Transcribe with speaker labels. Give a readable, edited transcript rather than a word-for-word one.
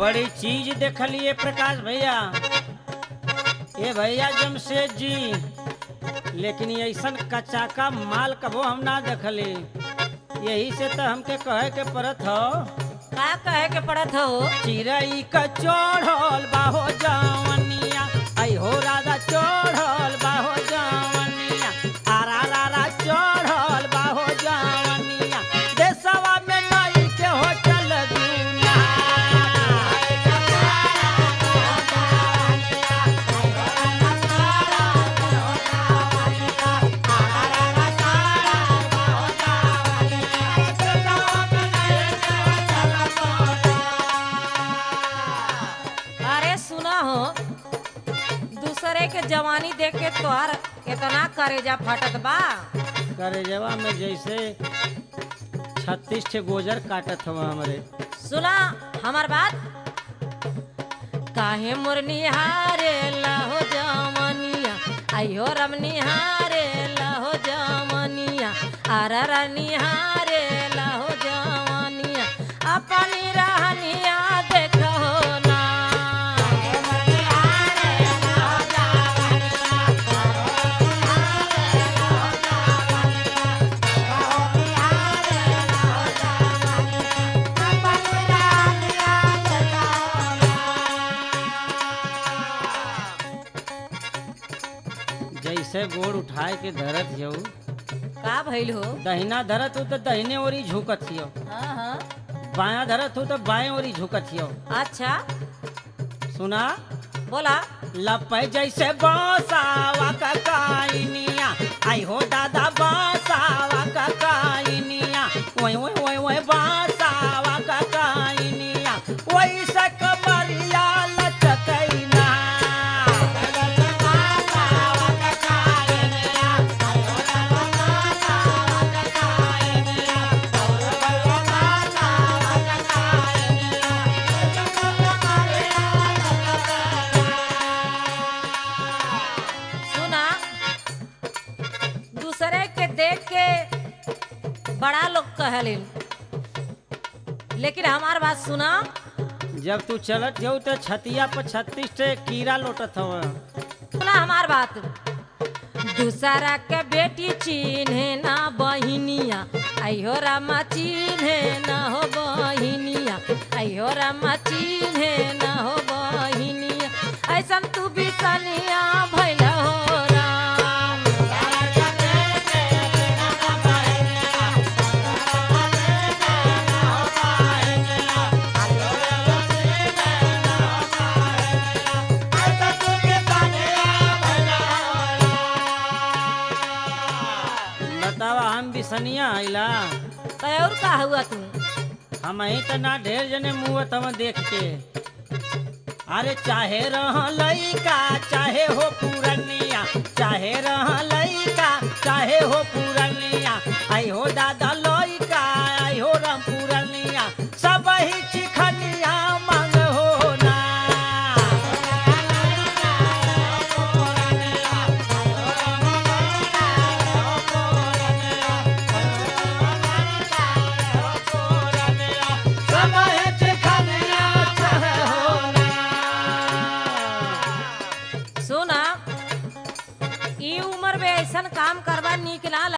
Speaker 1: बड़ी चीज देख लिए प्रकाश भैया, ये भैया जमशेद जी, लेकिन ऐसा कच्चा का माल कबो हम ना देखले। यही से तो हमके कहे के पड़त हो।
Speaker 2: का कहे के पड़त हो?
Speaker 1: चिड़ई का चढ़ल बाहो जवनिया, आई हो राधा चढ़ल बाहो जवनिया, आरा रारा चढ़ल बाहो जवनिया, देशवा में नई के होटल दुनिया।
Speaker 2: अरे सुना हो, दूसरे के जवानी देख के तोहर इतना करेजा फटत बा।
Speaker 1: करेजवा में जैसे 36 ठे गोजर काटत हवा हमरे।
Speaker 2: सुना हमार बात। काहे मोर निहारे लहो जवनिया, आइयो रम निहारे लहो जवनिया, आरा निहारे लहो जवनिया, अपनी रहनिया देखो ना।
Speaker 1: जैसे गोड़ उठाए के धरत हियो,
Speaker 2: का भइल हो?
Speaker 1: दहिना धरत हो तो दहिने ओरी झुकत हियो,
Speaker 2: हाँ हाँ,
Speaker 1: बाया धरत हो तो बाएं ओरी झुकत हियो।
Speaker 2: अच्छा
Speaker 1: सुना
Speaker 2: बोला।
Speaker 1: लपै जैसे बासावा का काइनिया, आई हो दादा बासावा का काइनिया, ओए ओए ओए ओए बासावा का काइनिया, वैसे कमरिया लचकैना।
Speaker 2: सुना, दूसरे के देख के बड़ा लोग कहलिन, लेकिन हमार बात सुना।
Speaker 1: जब तू चलत हो तो छतिया पर 36 ठे कीड़ा लोटत हवा।
Speaker 2: सुना हमार बात। दूसरा के बेटी चिन्हे ना बहिनिया, आइयो रामा चिन्हे ना हो बहिनिया, आइयो रामा चिन्हे ना हो बहिनिया, ऐसा तू भी सनिया भइल हो राम।
Speaker 1: बतावा हम भी सनिया आइला,
Speaker 2: तो और का हुआ तू?
Speaker 1: हम ही तो ना ढेर जने मुँह तम देख के। अरे चाहे रह लइका चाहे हो पुरनिया, चाहे रह लइका चाहे हो पुरनिया, आई हो दादा